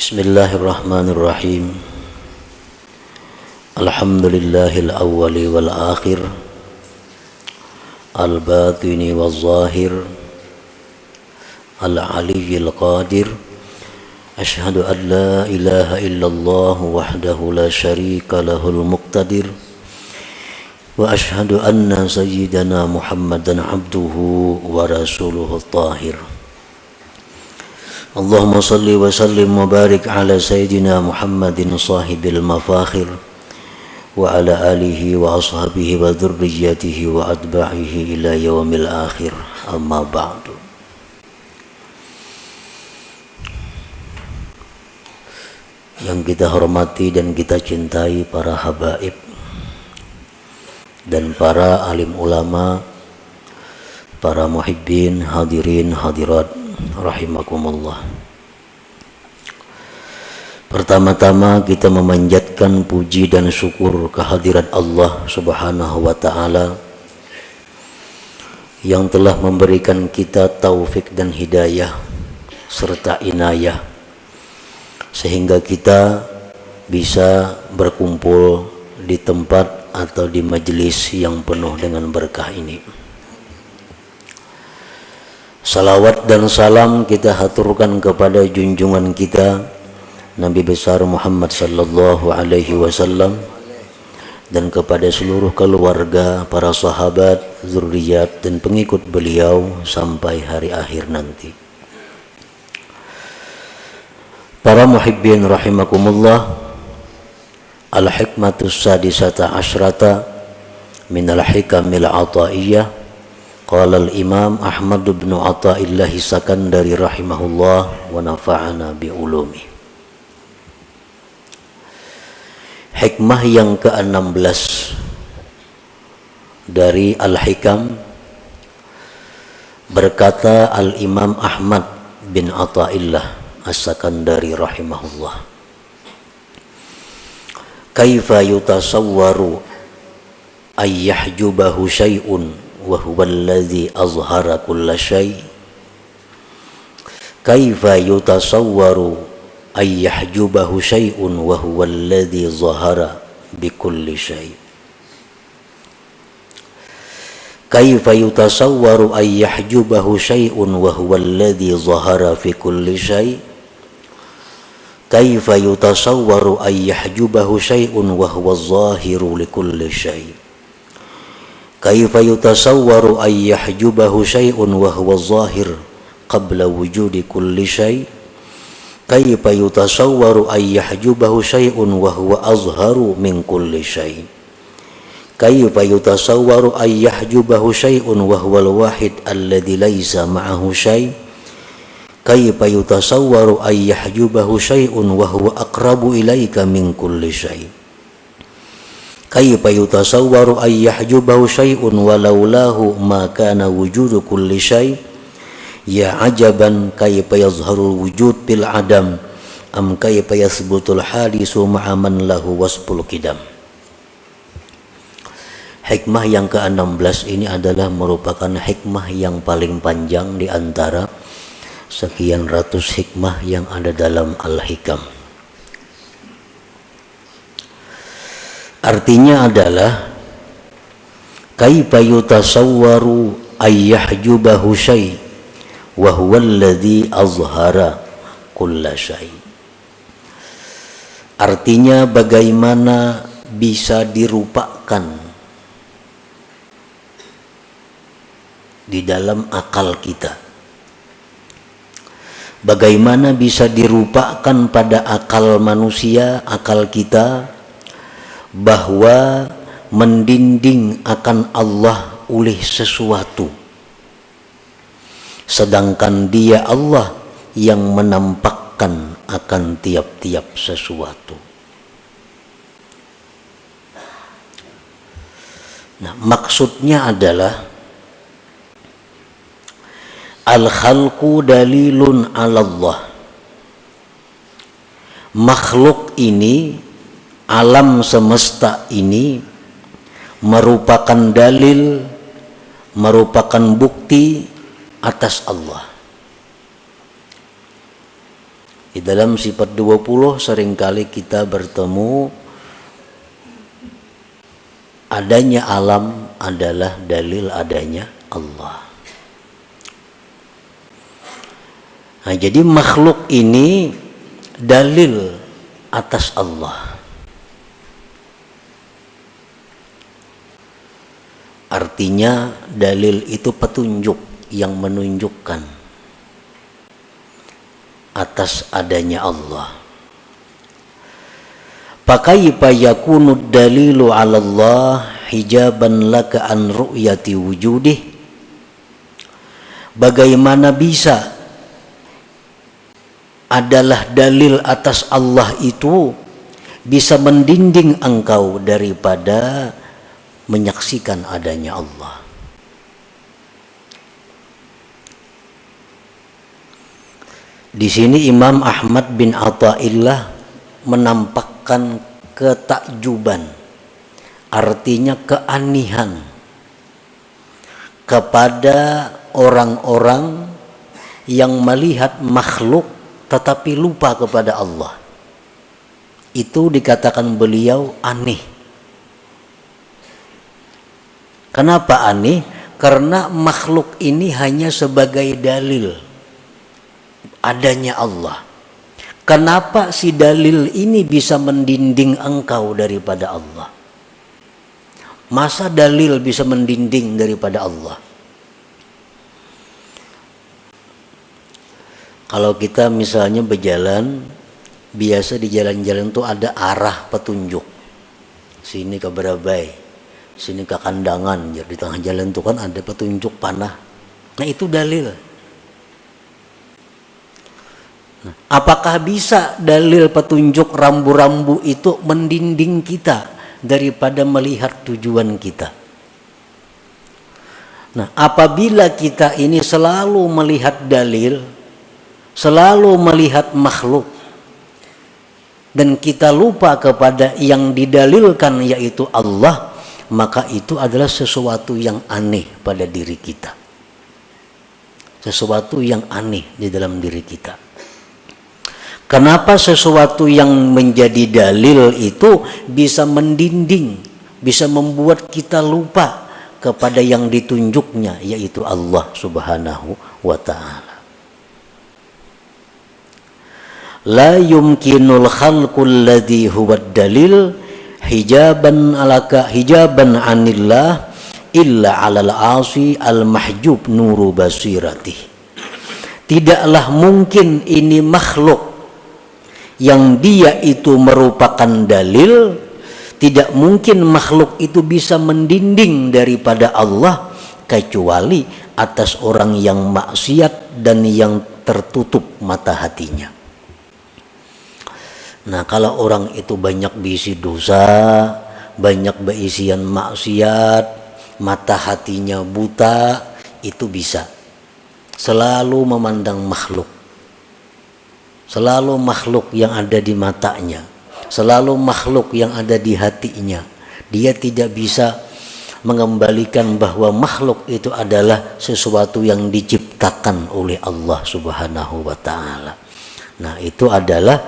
Bismillahirrahmanirrahim. Alhamdulillahil awwali wal akhir, al batini wal zahir, al aliyyil qadir. Ashhadu an la ilaha illallah wahdahu la syarika lahul muqtadir. Wa ashhadu anna sayyidana Muhammadan abduhu wa rasuluhu tahir. Allahumma salli wa sallim wa barik ala sayyidina Muhammadin sahibil mafakhir wa ala alihi wa ashabihi wa dhurriyyatihi wa atba'ihi ila yaumil akhir, amma ba'du. Yang kita hormati dan kita cintai para habaib dan para alim ulama, para muhibbin, hadirin, hadirat rahimakumullah. Pertama-tama kita memanjatkan puji dan syukur kehadirat Allah Subhanahu wa ta'ala yang telah memberikan kita taufik dan hidayah serta inayah sehingga kita bisa berkumpul di tempat atau di majelis yang penuh dengan berkah ini. Salawat dan salam kita haturkan kepada junjungan kita Nabi besar Muhammad sallallahu alaihi wasallam dan kepada seluruh keluarga, para sahabat, zuriat dan pengikut beliau sampai hari akhir nanti. Para muhibbin rahimakumullah, al-hikmatus sadisata asyrata minal hikamil ataiyah. Qala al-Imam Ahmad bin Athaillah Sakandari rahimahullah wa nafa'ana bi ulumi. Hikmah yang ke-16 dari Al-Hikam, berkata al-Imam Ahmad bin Athaillah As-Sakandari rahimahullah, kaifa yutasawwaru ayyahjubahu syai'un wa huwa alladhi azhara kulla syai'. Kaifa yutasawwaru ay yahjubahu syai'un wa huwa alladhi zahara bi kulli syai'. Kaifa yutasawwaru ay yahjubahu syai'un wa huwa alladhi zahara fi kulli syai'. Kaifa yutasawwaru ay yahjubahu syai'un wa huwa zahiru li kulli syai'. Kaifa yutasawwaru ay yahjubahu syai'un wa huwa zahir qabla wujudi kulli syai'. Kaifa yutasawwaru ay yahjubahu syai'un wa huwa azharu min kulli syai'. Kaifa yutasawwaru ay yahjubahu syai'un wa huwa al-wahid alladhi laysa ma'ahu syai'. Kaifa yutasawwaru ay yahjubahu syai'un wa huwa aqrabu ilayka min kulli syai'. Kaifa yutasawwaru ay yahjubahu syai'un walaulahu ma kana wujudu kulli syai'. Ya ajaban kaifa yazharul wujud bil adam am kaifa yasbutul hadisu ma'a man lahu wasful qidam. Hikmah yang ke-16 ini adalah merupakan hikmah yang paling panjang di antara sekian ratus hikmah yang ada dalam Al-Hikam. Artinya adalah kaifa yutasawwaru ay yahjubahu syai' wa huwa alladhi azhara kulla syai'. Artinya bagaimana bisa dirupakan di dalam akal kita, bagaimana bisa dirupakan pada akal manusia, akal kita, bahwa mendinding akan Allah oleh sesuatu, sedangkan Dia Allah yang menampakkan akan tiap-tiap sesuatu. Nah, maksudnya adalah al-khalqu dalilun 'ala Allah. Makhluk ini, alam semesta ini merupakan dalil, merupakan bukti atas Allah. Di dalam sifat 20 seringkali kita bertemu adanya alam adalah dalil adanya Allah. Nah, jadi makhluk ini dalil atas Allah. Artinya dalil itu petunjuk yang menunjukkan atas adanya Allah. Fakaifa yakunu dalilu 'ala Allah hijaban laka an ru'yati wujudih? Bagaimana bisa adalah dalil atas Allah itu bisa mendinding engkau daripada menyaksikan adanya Allah? Di sini Imam Ahmad bin Athaillah menampakkan ketakjuban, artinya keanihan kepada orang-orang yang melihat makhluk tetapi lupa kepada Allah. Itu dikatakan beliau aneh. Kenapa aneh? Karena makhluk ini hanya sebagai dalil adanya Allah. Kenapa si dalil ini bisa mendinding engkau daripada Allah? Masa dalil bisa mendinding daripada Allah? Kalau kita misalnya berjalan, biasa di jalan-jalan tuh ada arah petunjuk. Sini ke Berabai, sini ke Kandangan. Jadi di tengah jalan tuh kan ada petunjuk panah. Nah, itu dalil. Apakah bisa dalil petunjuk rambu-rambu itu mendinding kita daripada melihat tujuan kita? Nah, apabila kita ini selalu melihat dalil, selalu melihat makhluk, dan kita lupa kepada yang didalilkan yaitu Allah, maka itu adalah sesuatu yang aneh pada diri kita. Sesuatu yang aneh di dalam diri kita. Kenapa sesuatu yang menjadi dalil itu bisa mendinding, bisa membuat kita lupa kepada yang ditunjuknya, yaitu Allah Subhanahu wa ta'ala. La yumkinul khalqul ladzi huwa dalil hijaban alaka hijaban anillah illa 'alal 'asi al mahjub nuru basiratih. Tidaklah mungkin ini makhluk yang dia itu merupakan dalil, tidak mungkin makhluk itu bisa mendinding daripada Allah kecuali atas orang yang maksiat dan yang tertutup mata hatinya. Nah, kalau orang itu banyak berisi dosa, banyak berisian maksiat, mata hatinya buta, itu bisa selalu memandang makhluk. Selalu makhluk yang ada di matanya, selalu makhluk yang ada di hatinya. Dia tidak bisa mengembalikan bahwa makhluk itu adalah sesuatu yang diciptakan oleh Allah Subhanahu wa ta'ala. Nah, itu adalah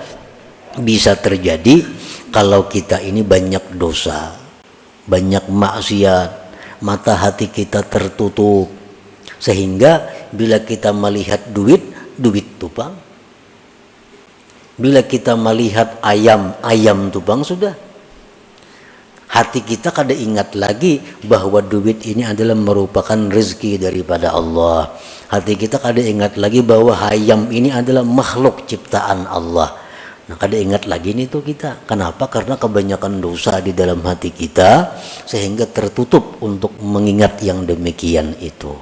bisa terjadi kalau kita ini banyak dosa, banyak maksiat, mata hati kita tertutup, sehingga bila kita melihat duit tumpang. Bila kita melihat ayam tumpang, sudah. Hati kita kada ingat lagi bahwa duit ini adalah merupakan rezeki daripada Allah. Hati kita kada ingat lagi bahwa ayam ini adalah makhluk ciptaan Allah. Nah, kada ingat lagi nih tuh kita. Kenapa? Karena kebanyakan dosa di dalam hati kita sehingga tertutup untuk mengingat yang demikian itu.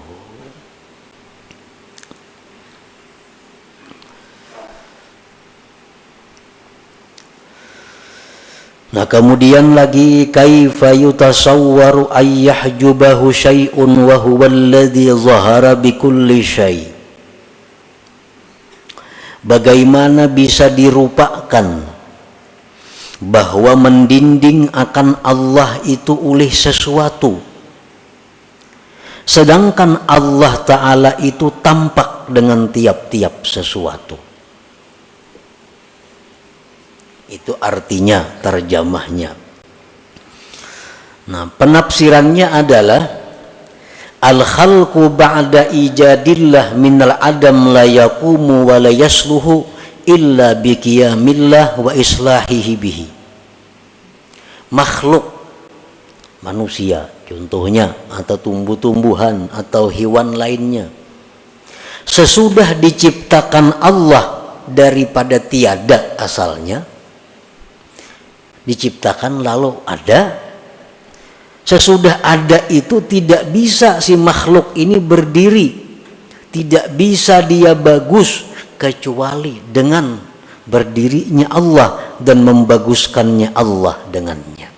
Nah, kemudian lagi kaifa yutasawwaru ayyahjubahu syai'un wa huwa alladhi zahara bi kulli syai'. Bagaimana bisa dirupakan bahwa mendinding akan Allah itu oleh sesuatu, sedangkan Allah Ta'ala itu tampak dengan tiap-tiap sesuatu. Itu artinya, terjemahnya. Nah, penafsirannya adalah al-khalqu ba'da ijadillah minal adam la yaqumu wa la yasluhu illa biqiyamillah wa islahihi bihi. Makhluk manusia contohnya, atau tumbuh-tumbuhan atau hewan lainnya, sesudah diciptakan Allah daripada tiada asalnya, diciptakan lalu ada. Sesudah ada itu tidak bisa si makhluk ini berdiri, tidak bisa dia bagus kecuali dengan berdirinya Allah dan membaguskannya Allah dengannya.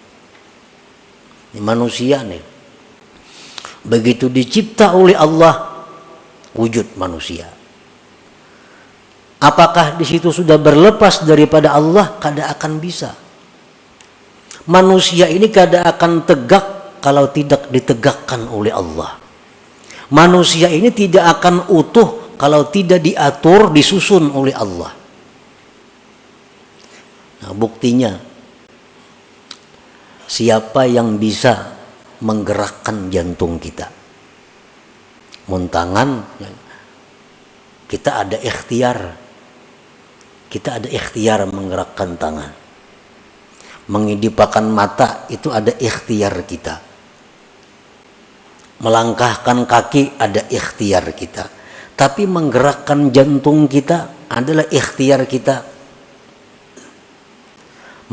Ini manusia nih, begitu dicipta oleh Allah wujud manusia. Apakah di situ sudah berlepas daripada Allah? Kada akan bisa. Manusia ini kada akan tegak kalau tidak ditegakkan oleh Allah. Manusia ini tidak akan utuh kalau tidak diatur, disusun oleh Allah. Nah, buktinya, siapa yang bisa menggerakkan jantung kita? Muntangan, kita ada ikhtiar. Kita ada ikhtiar menggerakkan tangan. Mengidipakan mata itu ada ikhtiar kita. Melangkahkan kaki ada ikhtiar kita. Tapi menggerakkan jantung kita adalah ikhtiar kita.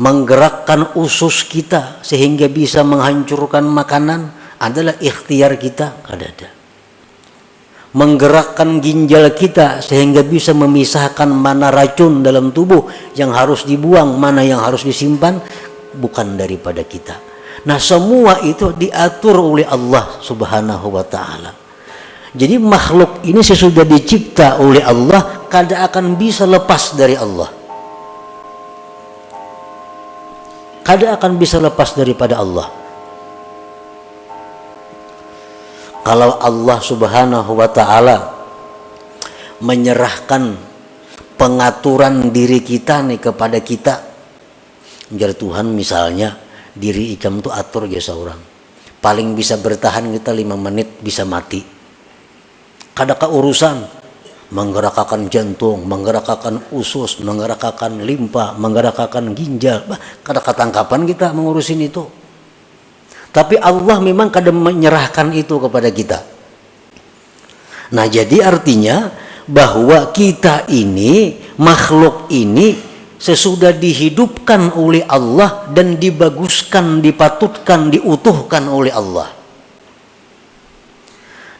Menggerakkan usus kita sehingga bisa menghancurkan makanan adalah ikhtiar kita. Ada. Menggerakkan ginjal kita sehingga bisa memisahkan mana racun dalam tubuh yang harus dibuang, mana yang harus disimpan, bukan daripada kita. Nah, semua itu diatur oleh Allah Subhanahu wa ta'ala. Jadi makhluk ini sesudah dicipta oleh Allah kada akan bisa lepas dari Allah. Kada akan bisa lepas daripada Allah. Kalau Allah Subhanahu wa ta'ala menyerahkan pengaturan diri kita nih kepada kita, menjadi Tuhan misalnya, diri ikam itu atur aja seorang, paling bisa bertahan kita 5 menit bisa mati. Kada keurusan menggerakkan jantung, menggerakkan usus, menggerakkan limpa, menggerakkan ginjal, kada ketangkapan kita mengurusin itu. Tapi Allah memang kada menyerahkan itu kepada kita. Nah, jadi artinya bahwa kita ini, makhluk ini sesudah dihidupkan oleh Allah dan dibaguskan, dipatutkan, diutuhkan oleh Allah.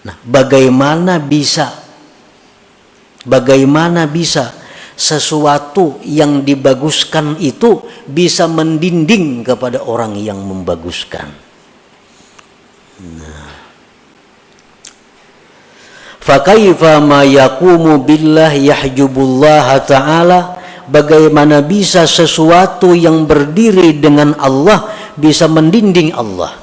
Nah, bagaimana bisa sesuatu yang dibaguskan itu bisa mendinding kepada orang yang membaguskan? Nah, fakaifa ma yaqumu billah yahjubullah ta'ala. Bagaimana bisa sesuatu yang berdiri dengan Allah bisa mendinding Allah?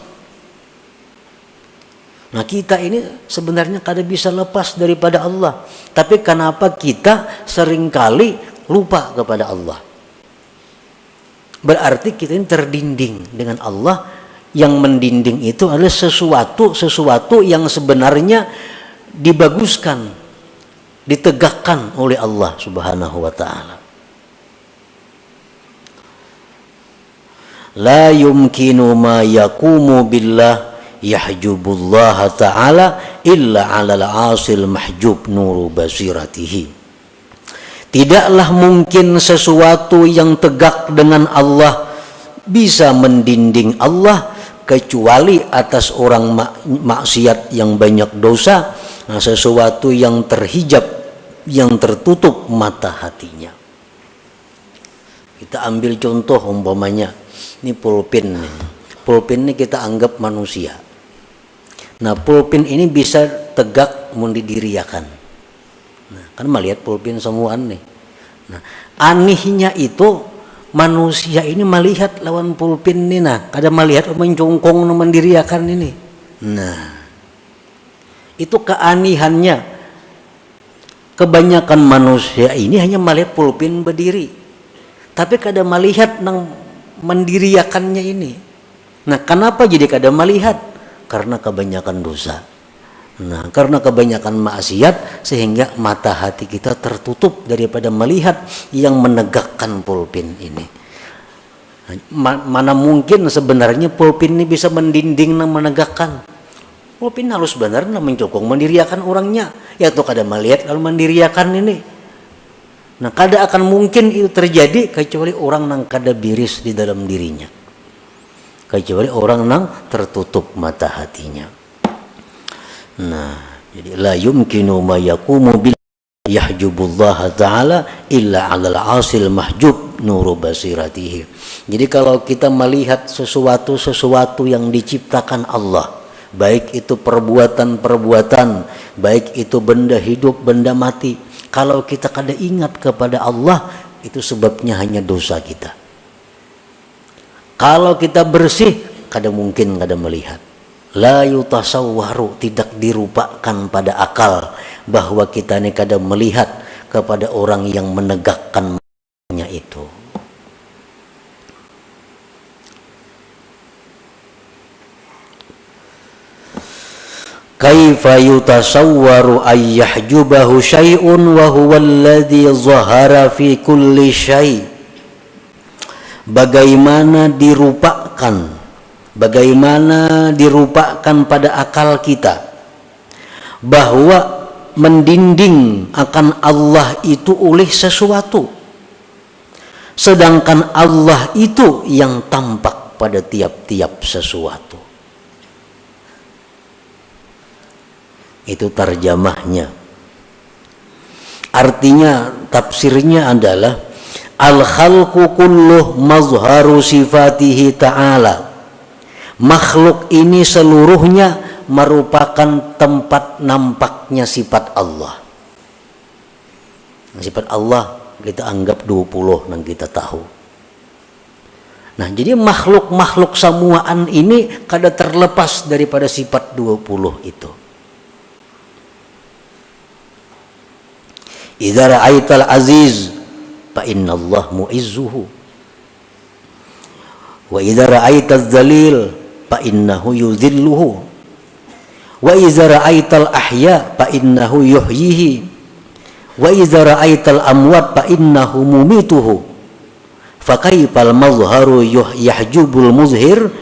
Nah, kita ini sebenarnya kada bisa lepas daripada Allah. Tapi kenapa kita seringkali lupa kepada Allah? Berarti kita ini terdinding dengan Allah. Yang mendinding itu adalah sesuatu yang sebenarnya dibaguskan, ditegakkan oleh Allah Subhanahu wa ta'ala. La yumkinu ma yaqumu billah yahjubullah ta'ala illa 'alal 'asil mahjub nuru basiratihi. Tidaklah mungkin sesuatu yang tegak dengan Allah bisa mendinding Allah kecuali atas orang maksiat yang banyak dosa, sesuatu yang terhijab, yang tertutup mata hatinya. Kita ambil contoh umpamanya, ini pulpen nih. Pulpen ini kita anggap manusia. Nah, pulpen ini bisa tegak mendidiriakan. Nah, kan melihat pulpen semuaan nih. Nah, anehnya itu manusia ini melihat lawan pulpen ini, nah, kada melihat mencungkung mendiriakan ini. Nah, itu keanehannya. Kebanyakan manusia ini hanya melihat pulpen berdiri. Tapi kada melihat nang mendiriakannya ini. Nah, kenapa jadi kada melihat? Karena kebanyakan dosa. Nah, karena kebanyakan maksiat sehingga mata hati kita tertutup daripada melihat yang menegakkan pulpin ini. Mana mungkin sebenarnya pulpin ini bisa mendinding dan menegakkan. Pulpin halus benar mencokong mendiriakan orangnya. Ya tuh kada melihat kalau mendiriakan ini. Nah, kada akan mungkin itu terjadi kecuali orang nang kada biris di dalam dirinya. Kecuali orang nang tertutup mata hatinya. Nah, jadi la yumkinu ma yaqumu bil yahjubullah ta'ala illa 'alal 'asil mahjub nuru basiratihi. Jadi kalau kita melihat sesuatu yang diciptakan Allah, baik itu perbuatan-perbuatan, baik itu benda hidup, benda mati, kalau kita kada ingat kepada Allah, itu sebabnya hanya dosa kita. Kalau kita bersih, kada mungkin kada melihat. La yutasawwaru, tidak dirupakan pada akal bahwa kita ini kada melihat kepada orang yang menegakkannya itu. Kaifa yutasawwaru ay yahjubahu syai'un wa huwa alladhi zahara fi kulli syai'. Bagaimana dirupakan pada akal kita bahwa mendinding akan Allah itu oleh sesuatu, sedangkan Allah itu yang tampak pada tiap-tiap sesuatu. Itu terjemahnya. Artinya, tafsirnya adalah al-khalqu kulluh mazharu sifatihi ta'ala. Makhluk ini seluruhnya merupakan tempat nampaknya sifat Allah. Sifat Allah kita anggap 20 yang kita tahu. Nah, jadi makhluk-makhluk samuaan ini kada terlepas daripada sifat 20 itu. Idza ra'aital aziz fa innallah mu'izzuhu wa idza ra'aitaz zalil fa innahu yuzilluhu wa idza ra'aital ahya fa innahu yuhyihi wa idza ra'aital amwat fa innahu mumituhu fa kayfal mazharu yahjubul muzhir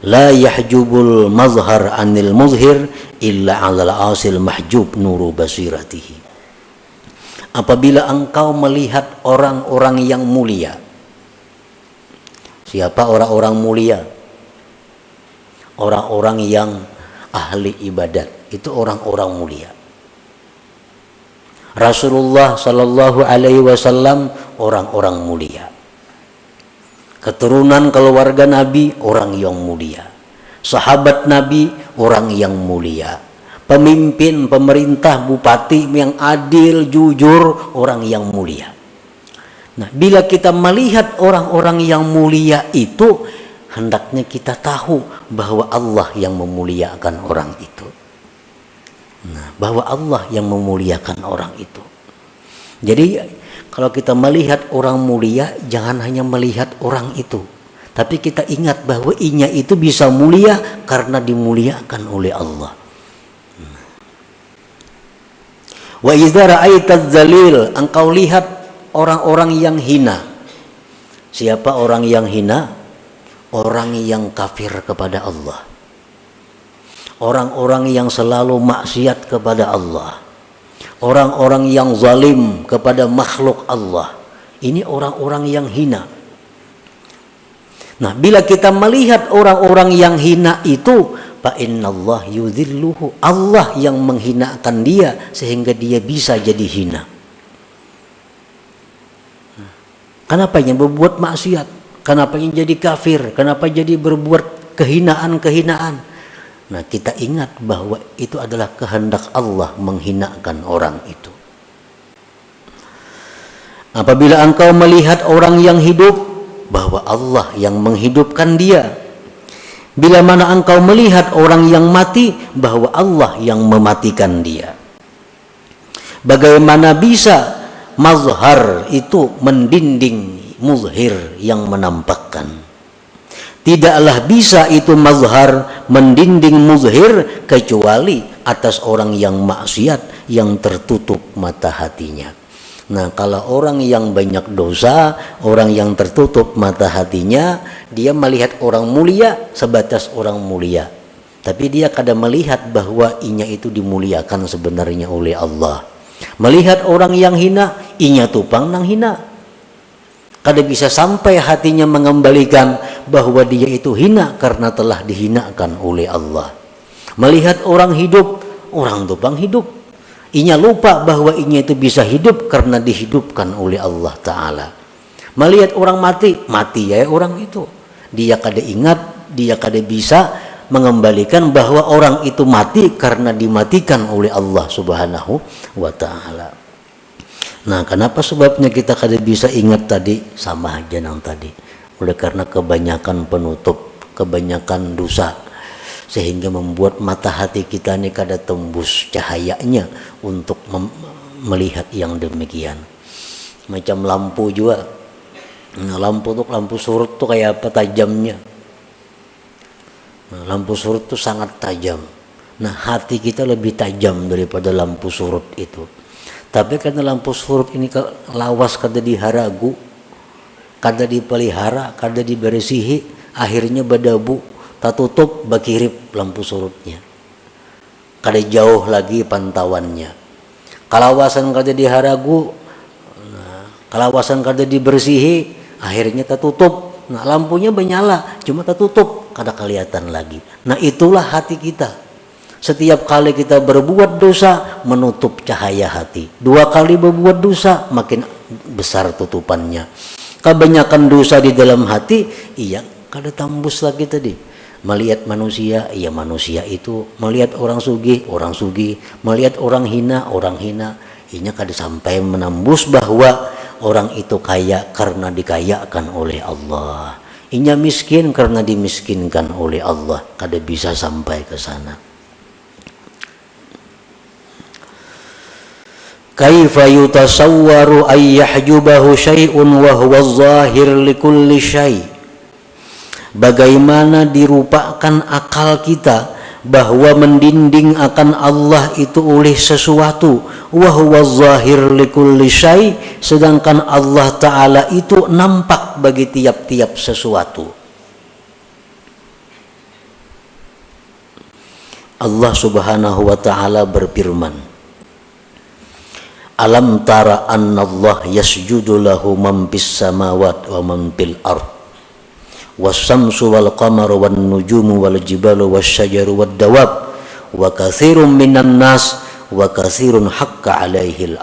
la yahjubul mazhar anil muzhir illa 'alal asil mahjub nuru basiratihi. Apabila engkau melihat orang-orang yang mulia. Siapa orang-orang mulia? Orang-orang yang ahli ibadat, itu orang-orang mulia. Rasulullah sallallahu alaihi wasallam orang-orang mulia. Keturunan keluarga Nabi orang yang mulia. Sahabat Nabi orang yang mulia. Pemimpin, pemerintah, bupati yang adil, jujur, orang yang mulia. Nah, bila kita melihat orang-orang yang mulia itu, hendaknya kita tahu bahwa Allah yang memuliakan orang itu. Nah, bahwa Allah yang memuliakan orang itu. Jadi, kalau kita melihat orang mulia, jangan hanya melihat orang itu. Tapi kita ingat bahwa inya itu bisa mulia karena dimuliakan oleh Allah. Wa idza ra'aitaz zalil, engkau lihat orang-orang yang hina. Siapa orang yang hina? Orang yang kafir kepada Allah. Orang-orang yang selalu maksiat kepada Allah. Orang-orang yang zalim kepada makhluk Allah. Ini orang-orang yang hina. Nah, bila kita melihat orang-orang yang hina itu, fa innallah yudhilluhu, Allah yang menghinakan dia sehingga dia bisa jadi hina. Kenapa yang berbuat maksiat? Kenapa yang jadi kafir? Kenapa jadi berbuat kehinaan-kehinaan? Nah, kita ingat bahwa itu adalah kehendak Allah menghinakan orang itu. Apabila engkau melihat orang yang hidup, bahwa Allah yang menghidupkan dia. Bila mana engkau melihat orang yang mati, bahwa Allah yang mematikan dia. Bagaimana bisa mazhar itu mendinding muzhir yang menampakkan. Tidaklah bisa itu mazhar mendinding muzhir kecuali atas orang yang maksiat yang tertutup mata hatinya. Nah, kalau orang yang banyak dosa, orang yang tertutup mata hatinya, dia melihat orang mulia sebatas orang mulia. Tapi dia kadang melihat bahwa inya itu dimuliakan sebenarnya oleh Allah. Melihat orang yang hina, inya tupang nang hina. Kada bisa sampai hatinya mengembalikan bahwa dia itu hina karena telah dihinakan oleh Allah. Melihat orang hidup, orang tupang hidup. Inya lupa bahwa inya itu bisa hidup karena dihidupkan oleh Allah Ta'ala. Melihat orang mati, mati ya orang itu. Dia kada ingat, dia kada bisa mengembalikan bahwa orang itu mati karena dimatikan oleh Allah Subhanahu wa Ta'ala. Nah, kenapa sebabnya kita kada bisa ingat tadi? Sama aja nang tadi. Oleh karena kebanyakan penutup, kebanyakan dosa, sehingga membuat mata hati kita ini kada tembus cahayanya untuk melihat yang demikian. Macam lampu juga. Nah, lampu surut tuh kayak apa tajamnya. Nah, lampu surut tuh sangat tajam. Nah, hati kita lebih tajam daripada lampu surut itu. Tapi karena lampu surut ini lawas kada diharagu, kada dipelihara, kada diberesihi, akhirnya berdebu, tak tutup bakirip lampu surutnya. Kada jauh lagi pantauannya. Kalawasan kada diharagu, kalawasan kada diberesihi, akhirnya tak tutup. Nah, lampunya menyala, cuma tak tutup, kada kelihatan lagi. Nah, itulah hati kita. Setiap kali kita berbuat dosa, menutup cahaya hati. 2 kali berbuat dosa, makin besar tutupannya. Kebanyakan dosa di dalam hati, iya kada tambus lagi tadi. Melihat manusia, iya manusia itu. Melihat orang sugih, orang sugih. Melihat orang hina, orang hina. Inya kada sampai menembus bahwa orang itu kaya karena dikayakan oleh Allah. Inya miskin karena dimiskinkan oleh Allah. Kada bisa sampai ke sana. Kaifa yutasawwaru ay yahjubahu syai'un wa huwa zahir likulli syai'. Bagaimana dirupakan akal kita bahwa mendinding akan Allah itu oleh sesuatu, wa huwa zahir likulli syai', sedangkan Allah Ta'ala itu nampak bagi tiap-tiap sesuatu. Allah Subhanahu wa Ta'ala berfirman, Alam tara anna Allah yasjudu lahu man fis samawati wa man fil ard was-samsu wal qamaru wan nujumu wal jibalu wasyajaru wad dawab wa katsirun minan nas wa katsirun haqqa alaihil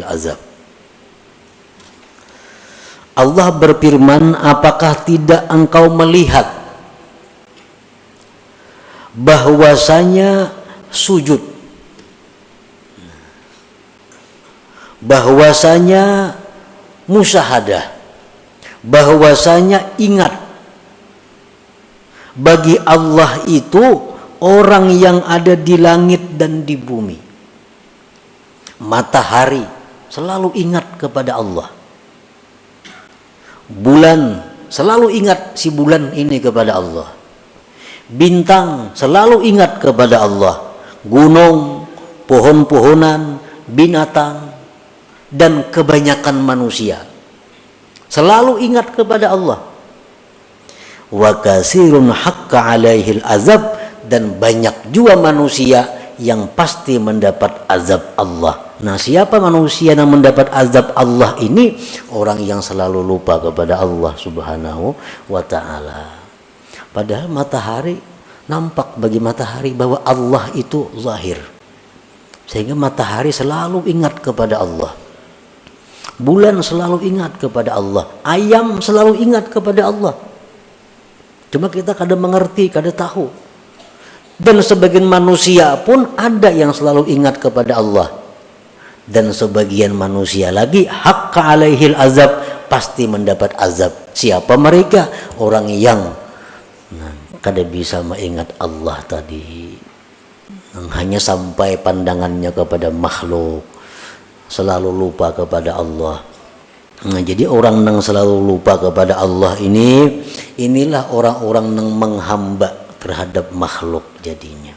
azab. Allah berfirman, apakah tidak engkau melihat bahwasanya sujud, bahwasanya musyahadah, bahwasanya ingat bagi Allah itu orang yang ada di langit dan di bumi. Matahari selalu ingat kepada Allah. Bulan selalu ingat si bulan ini kepada Allah. Bintang selalu ingat kepada Allah. Gunung, pohon-pohonan, binatang, dan kebanyakan manusia selalu ingat kepada Allah. Wa katsirun haqqa alaihil azab, dan banyak juga manusia yang pasti mendapat azab Allah. Nah, siapa manusia yang mendapat azab Allah ini? Orang yang selalu lupa kepada Allah Subhanahu wa Ta'ala. Padahal matahari, nampak bagi matahari bahwa Allah itu zahir, sehingga matahari selalu ingat kepada Allah. Bulan selalu ingat kepada Allah. Ayam selalu ingat kepada Allah. Cuma kita kadang mengerti, kadang tahu. Dan sebagian manusia pun ada yang selalu ingat kepada Allah. Dan sebagian manusia lagi haqqa alaihil azab, pasti mendapat azab. Siapa mereka? Orang yang kada bisa mengingat Allah tadi. Hanya sampai pandangannya kepada makhluk, selalu lupa kepada Allah. Nah, jadi orang yang selalu lupa kepada Allah ini, inilah orang-orang yang menghamba terhadap makhluk jadinya.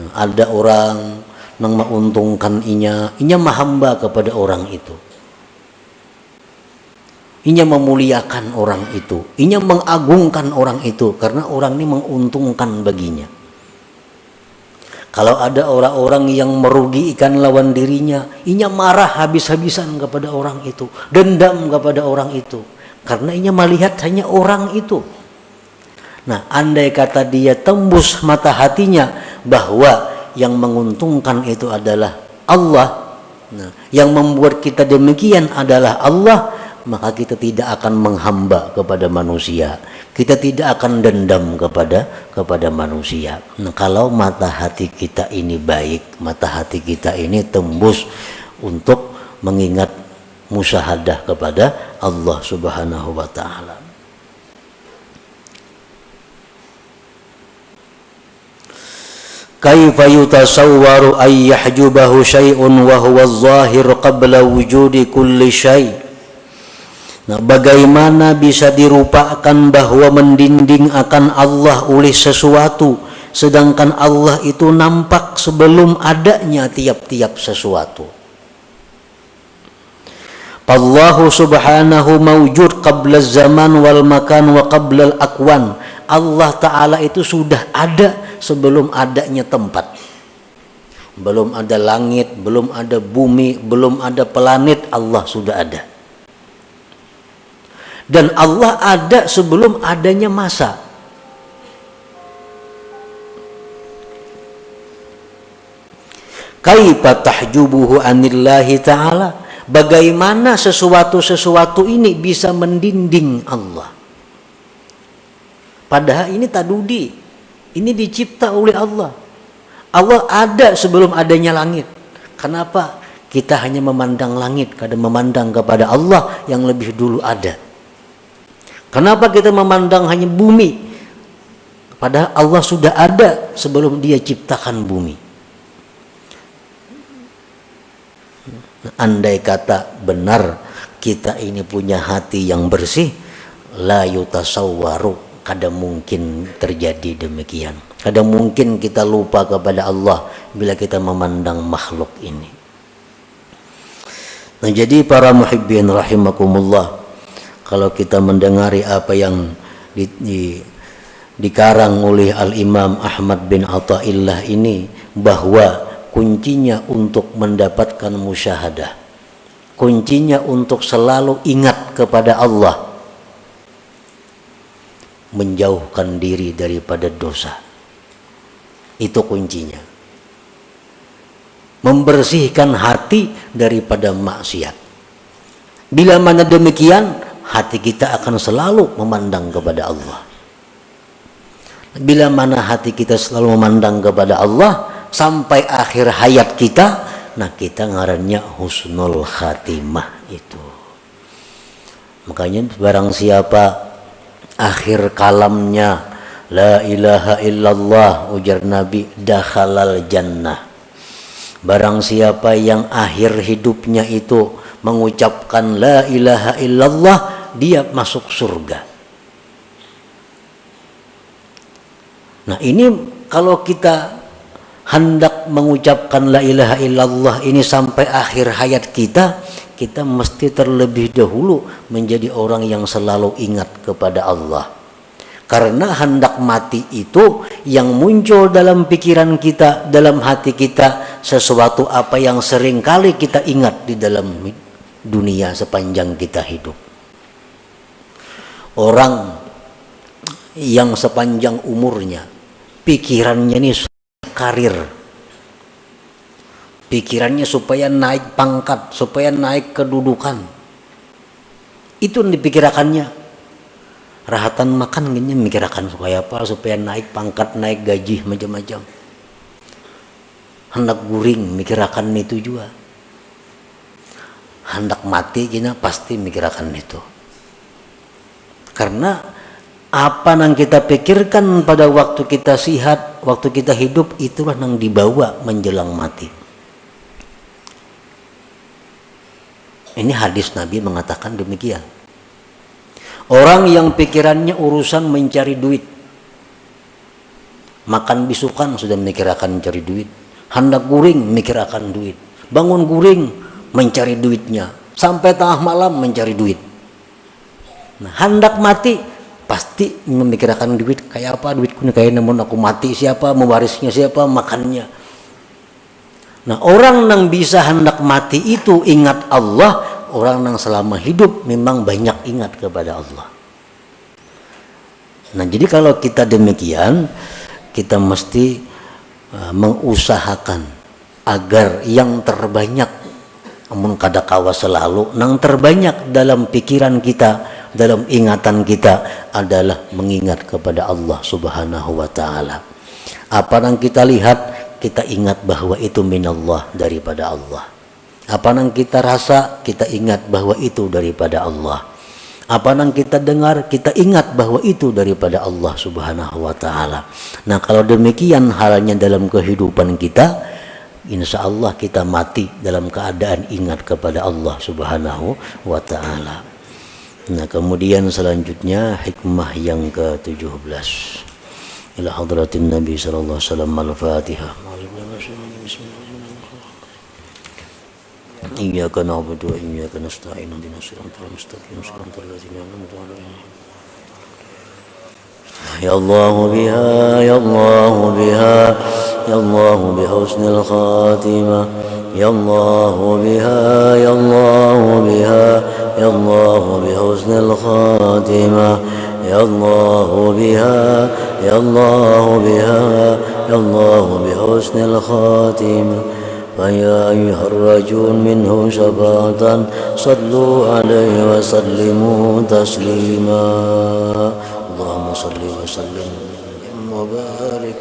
Nah, ada orang yang menguntungkan inya menghamba kepada orang itu. Inya memuliakan orang itu, inya mengagungkan orang itu karena orang ini menguntungkan baginya. Kalau ada orang-orang yang merugikan lawan dirinya, inya marah habis-habisan kepada orang itu, dendam kepada orang itu, karena inya melihat hanya orang itu. Nah, andai kata dia tembus mata hatinya bahwa yang menguntungkan itu adalah Allah, nah, yang membuat kita demikian adalah Allah, maka kita tidak akan menghamba kepada manusia, kita tidak akan dendam kepada manusia. Nah, kalau mata hati kita ini baik, mata hati kita ini tembus untuk mengingat musyahadah kepada Allah Subhanahu wa taala. Kaifa yutasawwaru ay yahjubahu syai'un wa huwa adh-dhahir qabla wujudi kulli syai'. Nah, bagaimana bisa dirupakan bahwa mendinding akan Allah oleh sesuatu, sedangkan Allah itu nampak sebelum adanya tiap-tiap sesuatu. Allahu subhanahu mawjud qabla zaman wal makan wa qabla al-akwan. Allah Ta'ala itu sudah ada sebelum adanya tempat. Belum ada langit, belum ada bumi, belum ada planet, Allah sudah ada. Dan Allah ada sebelum adanya masa. Kaifa tahjubuhu anillahi ta'ala. Bagaimana sesuatu-sesuatu ini bisa mendinding Allah? Padahal ini tadudi. Ini dicipta oleh Allah. Allah ada sebelum adanya langit. Kenapa kita hanya memandang langit, kadang memandang kepada Allah yang lebih dulu ada? Kenapa kita memandang hanya bumi? Padahal Allah sudah ada sebelum Dia ciptakan bumi. Andai kata benar kita ini punya hati yang bersih, la yutasawwaru, kadang mungkin terjadi demikian. Kadang mungkin kita lupa kepada Allah bila kita memandang makhluk ini. Nah, jadi para muhibbin rahimakumullah, kalau kita mendengari apa yang dikarang oleh Al-Imam Ahmad bin Athaillah ini, bahwa kuncinya untuk mendapatkan musyahadah, kuncinya untuk selalu ingat kepada Allah, menjauhkan diri daripada dosa. Itu kuncinya. Membersihkan hati daripada maksiat. Bila mana demikian, hati kita akan selalu memandang kepada Allah. Bila mana hati kita selalu memandang kepada Allah sampai akhir hayat kita, nah kita ngarannya husnul khatimah itu. Makanya barang siapa akhir kalamnya la ilaha illallah, ujar Nabi, dakhalal jannah. Barang siapa yang akhir hidupnya itu mengucapkan la ilaha illallah, dia masuk surga. Nah, ini kalau kita hendak mengucapkan la ilaha illallah ini sampai akhir hayat kita, kita mesti terlebih dahulu menjadi orang yang selalu ingat kepada Allah. Karena hendak mati itu yang muncul dalam pikiran kita, dalam hati kita, sesuatu apa yang sering kali kita ingat di dalam dunia sepanjang kita hidup. Orang yang sepanjang umurnya pikirannya ini karir, pikirannya supaya naik pangkat, supaya naik kedudukan, itu yang dipikirkannya. Rahatan makan gini mikirkan supaya apa? Supaya naik pangkat, naik gaji, macam-macam. Hendak guring mikirkan itu juga. Hendak mati gini pasti mikirkan itu. Karena apa yang kita pikirkan pada waktu kita sihat, waktu kita hidup, itulah yang dibawa menjelang mati. Ini hadis Nabi mengatakan demikian. Orang yang pikirannya urusan mencari duit, makan bisukan sudah mikir akan mencari duit, hendak guring mikir akan duit, bangun guring mencari duitnya, sampai tengah malam mencari duit. Nah, hendak mati pasti memikirkan duit, kayak apa duitku nih, kayak namun aku mati siapa, mewarisnya siapa, makannya. Nah, orang yang bisa hendak mati itu ingat Allah, orang yang selama hidup memang banyak ingat kepada Allah. Nah, jadi kalau kita demikian, kita mesti mengusahakan agar yang terbanyak, namun kadakawa selalu, yang terbanyak dalam pikiran kita, dalam ingatan kita adalah mengingat kepada Allah Subhanahu wa Ta'ala. Apa yang kita lihat, kita ingat bahwa itu minallah, daripada Allah. Apa yang kita rasa, kita ingat bahwa itu daripada Allah. Apa yang kita dengar, kita ingat bahwa itu daripada Allah Subhanahu wa Ta'ala. Nah, kalau demikian halnya dalam kehidupan kita, insya Allah kita mati dalam keadaan ingat kepada Allah Subhanahu wa Ta'ala. Nah, kemudian selanjutnya hikmah yang ke-17. Ila hadratin Nabi sallallahu alaihi wasallam, al-Fatihah. Iyyaka na'budu wa iyyaka nasta'in, ihdinas siratal mustaqim, siratal ladzina an'amta 'alaihim. Ya Allah biha, ya Allah biha, ya Allah bihusnil khatimah. Ya Allah biha, ya Allah biha, ya Allah bihusnil khatimah. Ya Allah biha, ya Allah biha, ya Allah bihusnil khatimah. فيا أيها الرجل منه شفاعة صلوا عليه وسلموا تسليما. اللهم صل وسلم وبارك